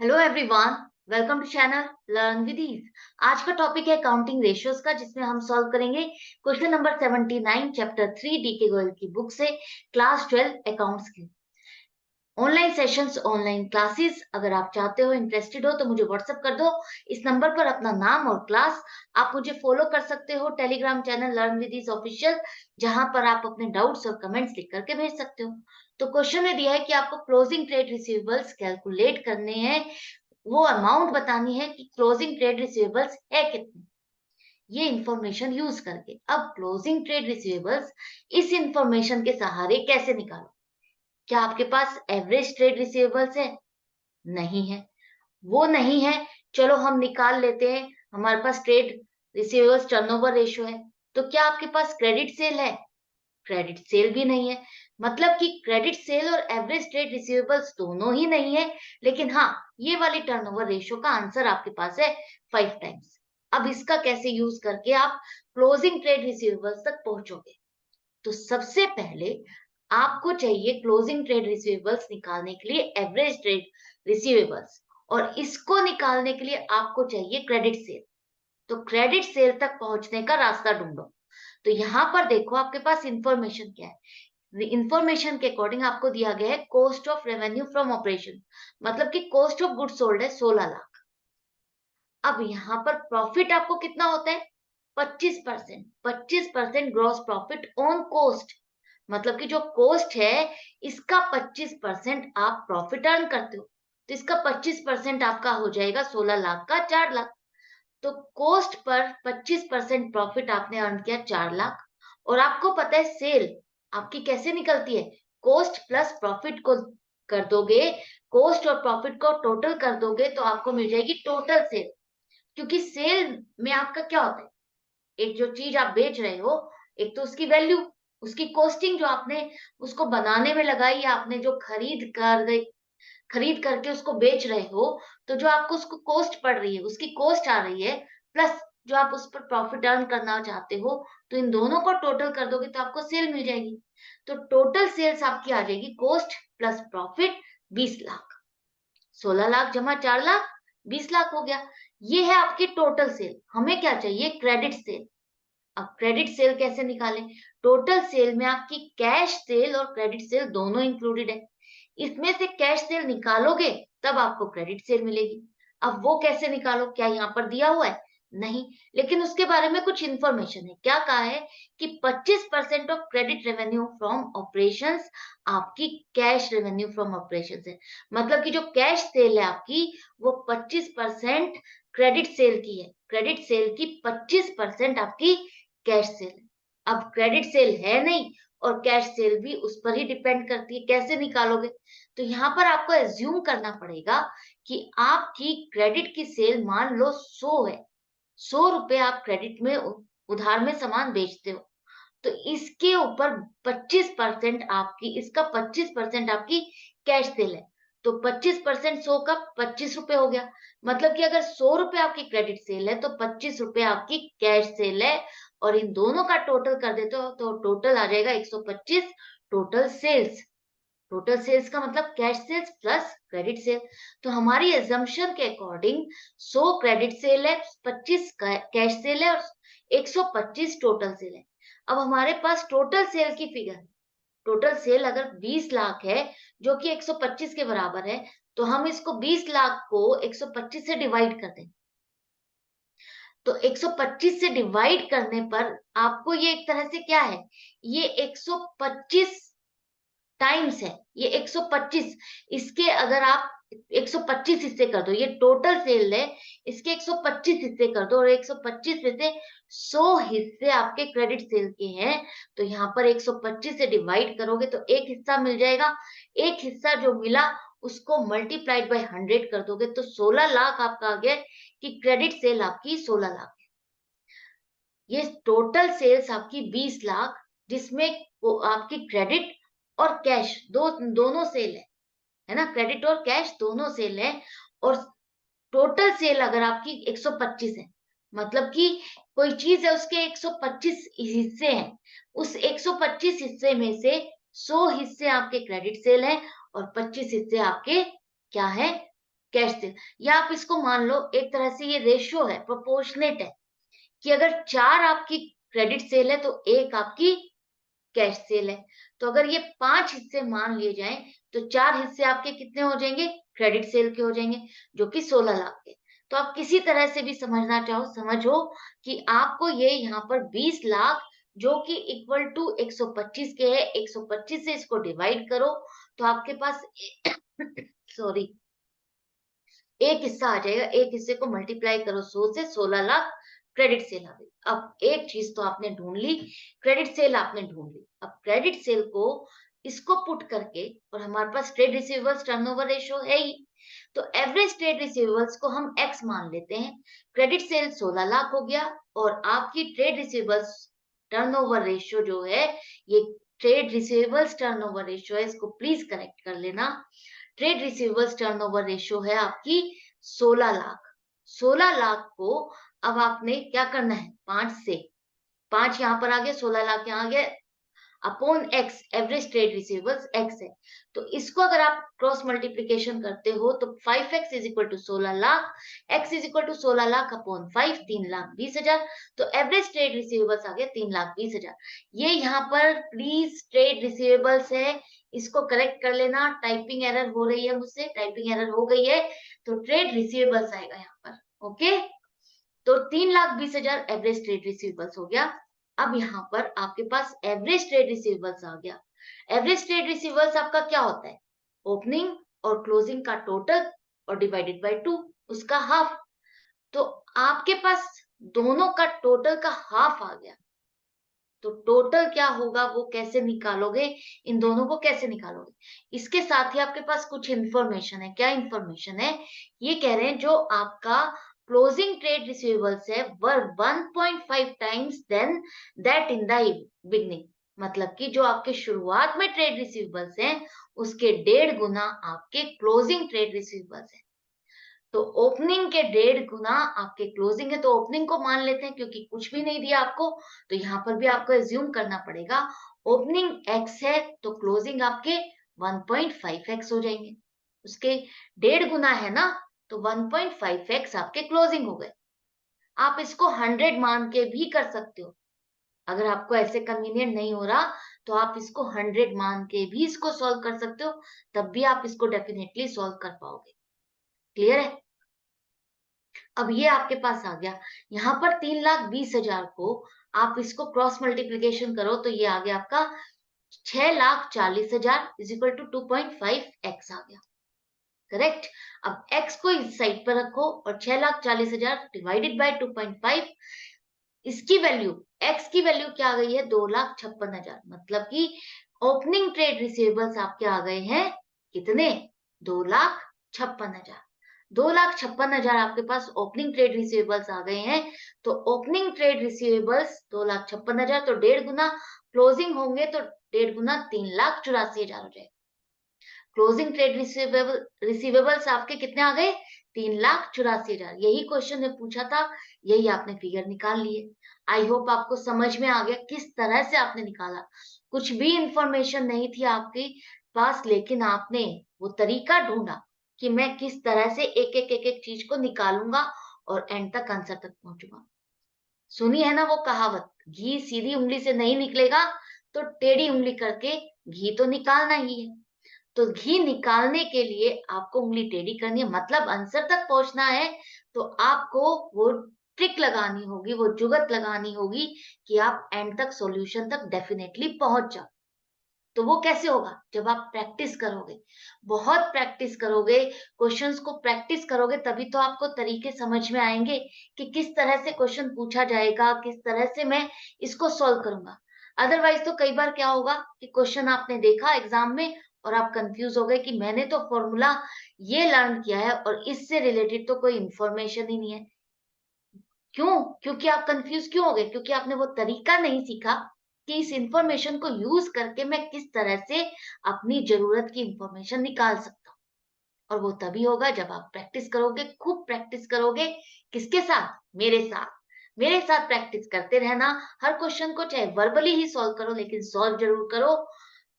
Hello everyone, welcome to channel learn with ease. आज का topic है काउंटिंग रेशियोज का, जिसमें हम सॉल्व करेंगे क्वेश्चन नंबर 79 चैप्टर 3 डी के गोयल की बुक से, क्लास 12 अकाउंट्स की ऑनलाइन सेशंस, ऑनलाइन क्लासेस। अगर आप चाहते हो, इंटरेस्टेड हो, तो मुझे व्हाट्सएप कर दो इस नंबर पर अपना नाम और क्लास। आप मुझे फॉलो कर सकते हो Telegram channel learn with ease official, जहां पर आप अपने डाउट्स और कमेंट्स लिख करके भेज सकते हो। तो क्वेश्चन में दिया है कि आपको क्लोजिंग ट्रेड रिसीवेबल्स कैलकुलेट करने हैं, वो अमाउंट बतानी है कि क्लोजिंग ट्रेड रिसीवेबल्स है कितने, ये इंफॉर्मेशन यूज करके। अब क्लोजिंग ट्रेड रिसीवेबल्स इस इंफॉर्मेशन के सहारे कैसे निकालो? क्या आपके पास एवरेज ट्रेड रिसीवेबल्स है? नहीं है, वो नहीं है। चलो हम निकाल लेते हैं, हमारे पास ट्रेड रिसीवेबल्स टर्नओवर रेशियो है। तो क्या आपके पास क्रेडिट सेल है? क्रेडिट सेल भी नहीं है। मतलब कि क्रेडिट सेल और एवरेज ट्रेड रिसीवेबल्स दोनों ही नहीं है, लेकिन हाँ, ये वाली टर्नओवर रेशियो का आंसर आपके पास है 5 टाइम्स। अब इसका कैसे यूज करके आप क्लोजिंग ट्रेड रिसीवेबल्स तक पहुंचोगे? तो सबसे पहले आपको चाहिए क्लोजिंग ट्रेड रिसीवेबल्स निकालने के लिए एवरेज ट्रेड रिसीवेबल्स, और इसको निकालने के लिए आपको चाहिए क्रेडिट सेल। तो क्रेडिट सेल तक पहुंचने का रास्ता ढूंढो। तो यहाँ पर देखो, आपके पास इंफॉर्मेशन क्या है। इंफॉर्मेशन के अकॉर्डिंग आपको दिया गया है cost of revenue from operation, मतलब कि कॉस्ट ऑफ गुड सोल्ड है 16 लाख। अब यहाँ पर प्रॉफिट आपको कितना होता है? 25%। 25% ग्रॉस प्रॉफिट ऑन कॉस्ट, मतलब कि जो कॉस्ट है, इसका 25% आप प्रॉफिट अर्न करते हो। तो इसका 25% आपका हो जाएगा 16 लाख का 4 लाख। तो कॉस्ट पर 25% प्रॉफिट आपने अर्न किया 4 लाख। और आपको पता है सेल आपकी कैसे निकलती है? कॉस्ट प्लस प्रॉफिट को कर दोगे, कॉस्ट और प्रॉफिट को टोटल कर दोगे तो आपको मिल जाएगी टोटल सेल। क्योंकि सेल में आपका क्या होता है, एक जो चीज आप बेच रहे हो, एक तो उसकी वैल्यू, उसकी कॉस्टिंग जो आपने उसको बनाने में लगाई, या आपने जो खरीद करके उसको बेच रहे हो, तो जो आपको उसको कॉस्ट पड़ रही है, उसकी कॉस्ट आ रही है, प्लस जो आप उस पर प्रॉफिट अर्न करना चाहते हो, तो इन दोनों को टोटल कर दोगे तो आपको सेल मिल जाएगी। तो टोटल सेल्स आपकी आ जाएगी cost plus profit 20 lakh. 16 lakh जमा 4 लाख, 20 लाख हो गया। ये है आपकी टोटल सेल। हमें क्या चाहिए? Credit sale. अब क्रेडिट सेल कैसे निकालें? टोटल सेल में आपकी कैश सेल और क्रेडिट सेल दोनों इंक्लूडेड है। इसमें से कैश सेल निकालोगे तब आपको क्रेडिट सेल मिलेगी। अब वो कैसे निकालो? क्या यहाँ पर दिया हुआ है? नहीं, लेकिन उसके बारे में कुछ इंफॉर्मेशन है। क्या कहा है कि 25% of credit revenue from operations आपकी कैश रेवेन्यू फ्रॉम ऑपरेशंस है। मतलब कि जो कैश सेल है आपकी, वो 25% क्रेडिट सेल की है। क्रेडिट सेल की 25% आपकी कैश सेल है। अब क्रेडिट सेल है नहीं, और कैश सेल भी उस पर ही डिपेंड करती है। कैसे निकालोगे? तो यहाँ पर आपको एज्यूम करना पड़ेगा कि आपकी क्रेडिट की सेल मान लो 100 है। 100 रुपए आप क्रेडिट में उधार में सामान बेचते हो। तो इसके ऊपर 25% आपकी, इसका 25% आपकी कैश सेल है। तो 25% 100 का 25 रुपए हो गया। मतलब कि अगर 100 रुपए आपकी क्रेडिट सेल है, तो 25 रुपए आपकी कैश सेल है। और इन दोनों का टोटल कर देते हो तो टोटल आ जाएगा 125 टोटल सेल्स। टोटल सेल्स का मतलब cash sales plus credit sale. तो हमारी एजम्पशन के अकॉर्डिंग 100 क्रेडिट सेल है, 25 कैश सेल है, और 125 टोटल सेल है। अब हमारे पास टोटल सेल की फिगर है। टोटल सेल अगर 20 लाख है, जो कि 125 के बराबर है, तो हम इसको 20 लाख को 125 से डिवाइड कर दें। तो 125 से डिवाइड करने पर आपको ये एक तरह से क्या है, ये 125 टाइम्स है। ये 125, इसके अगर आप 125 हिस्से कर दो, ये टोटल सेल है, इसके 125 हिस्से कर दो, और 125 में से 100 हिस्से आपके क्रेडिट सेल के हैं। तो यहाँ पर 125 से डिवाइड करोगे तो एक हिस्सा मिल जाएगा। एक हिस्सा जो मिला, उसको मल्टीप्लाइड बाय 100 कर दोगे तो 16 लाख आपका आ गया कि क्रेडिट सेल आपकी 16 लाख है। ये टोटल सेल्स आपकी 20 लाख, जिसमें वो आपकी क्रेडिट और कैश दोनों सेल है ना? क्रेडिट और कैश दोनों सेल है। और टोटल सेल अगर आपकी 125 है, मतलब कि कोई चीज है, उसके 125 हिस्से हैं। उस 125 हिस्से में से 100 हिस्से आपके क्रेडिट सेल हैं, और 25 हिस्से आपके क्या है? कैश सेल, या आप इसको मान लो एक तरह से ये रेशियो है, प्रोपोर्शनेट है कि अगर 4 आपकी क्रेडिट सेल है तो 1 आपकी कैश सेल है। तो अगर ये 5 हिस्से मान लिए जाएं तो 4 हिस्से आपके कितने हो जाएंगे, क्रेडिट सेल के हो जाएंगे, जो कि 16 लाख के। तो आप किसी तरह से भी समझना चाहो समझो कि आपको ये यहाँ पर 20 लाख जो कि इक्वल टू 125 के है, 125 से इसको डिवाइड करो तो आपके पास सॉरी एक हिस्सा आ जाएगा, एक हिस्से को मल्टीप्लाई करो 100 से, 16 लाख क्रेडिट सेल आ गई। अब एक चीज तो आपने ढूंढ ली, क्रेडिट सेल आपने ढूंढ ली। अब क्रेडिट सेल को इसको पुट करके, और हमारे पास ट्रेड रिसीवेबल्स टर्नओवर रेशियो है ही, तो एवरेज ट्रेड रिसीवेबल्स को हम एक्स मान लेते हैं। क्रेडिट सेल 16 लाख हो गया और आपकी ट्रेड रिसीवेबल्स टर्नओवर रेशियो जो है, ये ट्रेड रिसीवेबल्स टर्नओवर रेशियो है, इसको प्लीज करेक्ट कर लेना। ट्रेड रिसीवेबल्स टर्नओवर रेशियो है आपकी 16 लाख। 16 लाख को अब आपने क्या करना है, 5 से, 5 यहाँ पर आ गया, 16 लाख यहाँ आ गया, upon x, average trade receivables x है। तो इसको अगर आप क्रॉस मल्टीप्लीकेशन करते हो तो 5x is equal to 16 lakh, x is equal to 16 lakh upon 5, 3,20,000। तो एवरेज ट्रेड रिसीवेबल्स आ गया 3,20,000। ये यहाँ पर प्लीज ट्रेड रिसीवेबल्स है, इसको करेक्ट कर लेना। टाइपिंग एरर हो रही है मुझसे, टाइपिंग एरर हो गई है, तो ट्रेड रिसीवेबल्स आएगा यहाँ पर। ओके, तो 3,20,000 एवरेज ट्रेड रिसीवेबल्स हो गया। अब यहाँ पर आपके पास एवरेज ट्रेड रिसीवेबल्स आ गया। एवरेज ट्रेड रिसीवेबल्स आपका क्या होता है, ओपनिंग और क्लोजिंग का टोटल और डिवाइडेड बाय 2, उसका हाफ। तो आपके पास दोनों का टोटल का हाफ आ गया, तो टोटल क्या होगा वो कैसे निकालोगे, इन दोनों को कैसे निकालोगे। इसके साथ ही आपके पास कुछ इंफॉर्मेशन है। क्या इंफॉर्मेशन है, ये कह रहे हैं जो आपका क्लोजिंग ट्रेड रिसीवेबल्स है were 1.5 times then that in the beginning, मतलब कि जो आपके शुरुआत में ट्रेड रिसीवेबल्स हैं उसके 1.5 गुना आपके क्लोजिंग ट्रेड रिसीवेबल्स है। तो ओपनिंग के 1.5 गुना आपके क्लोजिंग है, तो ओपनिंग को मान लेते हैं क्योंकि कुछ भी नहीं दिया आपको, तो यहाँ पर भी आपको एज्यूम करना पड़ेगा ओपनिंग x है तो क्लोजिंग आपके 1.5x हो जाएंगे। उसके 1.5 गुना है ना, तो 1.5x आपके क्लोजिंग हो गए। आप इसको 100 मान के भी कर सकते हो, अगर आपको ऐसे कन्वीनियंट नहीं हो रहा तो आप इसको 100 मान के भी इसको सॉल्व कर सकते हो, तब भी आप इसको डेफिनेटली सॉल्व कर पाओगे। क्लियर है। अब ये आपके पास आ गया, यहाँ पर 3,20,000 को आप इसको क्रॉस मल्टीप्लीकेशन करो तो ये आ गया आपका 6,40,000 इज इक्वल टू 2.5x आ गया। करेक्ट। अब x को इस साइड पर रखो और 6,40,000 डिवाइडेड बाय 2.5, इसकी वैल्यू, x की वैल्यू क्या आ गई है, 2,56,000। मतलब कि ओपनिंग ट्रेड रिसीवेबल्स आपके आ गए हैं कितने, 2,56,000। 2,56,000 आपके पास ओपनिंग ट्रेड रिसीवेबल्स आ गए हैं। तो ओपनिंग ट्रेड रिसीवेबल्स 2,56,000, तो 1.5 गुना क्लोजिंग होंगे, तो 1.5 गुना 3,84,000 हो जाएगा। क्लोजिंग ट्रेड रिसीवेबल्स आपके कितने आ गए, 3,84,000। यही क्वेश्चन ने पूछा था, यही आपने फिगर निकाल लिए। आई होप आपको समझ में आ गया किस तरह से आपने निकाला। कुछ भी इंफॉर्मेशन नहीं थी आपके पास, लेकिन आपने वो तरीका ढूंढा कि मैं किस तरह से एक एक एक एक चीज को निकालूंगा और एंड तक आंसर तक पहुंचूंगा। सुनी है ना वो कहावत, घी सीधी उंगली से नहीं निकलेगा तो टेढ़ी उंगली करके घी तो निकालना ही है। तो घी निकालने के लिए आपको उंगली टेढ़ी करनी है, मतलब आंसर तक पहुंचना है, तो आपको वो ट्रिक लगानी होगी, वो जुगत लगानी होगी कि आप एंड तक सॉल्यूशन तक डेफिनेटली पहुंच जाओ। तो वो कैसे होगा, जब आप प्रैक्टिस करोगे, बहुत प्रैक्टिस करोगे, क्वेश्चंस को प्रैक्टिस करोगे, तभी तो आपको तरीके समझ में आएंगे कि किस तरह से क्वेश्चन पूछा जाएगा, किस तरह से मैं इसको सॉल्व करूंगा। अदरवाइज तो कई बार क्या होगा कि क्वेश्चन आपने देखा एग्जाम में और आप कंफ्यूज हो गए कि मैंने तो फॉर्मूला ये लर्न किया है और इससे रिलेटेड तो कोई इंफॉर्मेशन ही नहीं है। क्यों, क्योंकि आप कंफ्यूज क्यों हो गए, क्योंकि आपने वो तरीका नहीं सीखा कि इस इंफॉर्मेशन को यूज करके मैं किस तरह से अपनी जरूरत की इंफॉर्मेशन निकाल सकता हूँ। और वो तभी होगा जब आप प्रैक्टिस करोगे, खूब प्रैक्टिस करोगे। किसके साथ, मेरे साथ। मेरे साथ प्रैक्टिस करते रहना, हर क्वेश्चन को चाहे वर्बली ही सॉल्व करो लेकिन सॉल्व जरूर करो।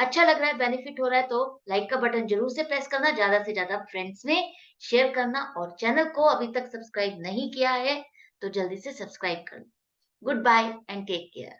अच्छा लग रहा है, बेनिफिट हो रहा है, तो लाइक का बटन जरूर से प्रेस करना, ज्यादा से ज्यादा फ्रेंड्स में शेयर करना, और चैनल को अभी तक सब्सक्राइब नहीं किया है तो जल्दी से सब्सक्राइब कर लो। Good bye and take care.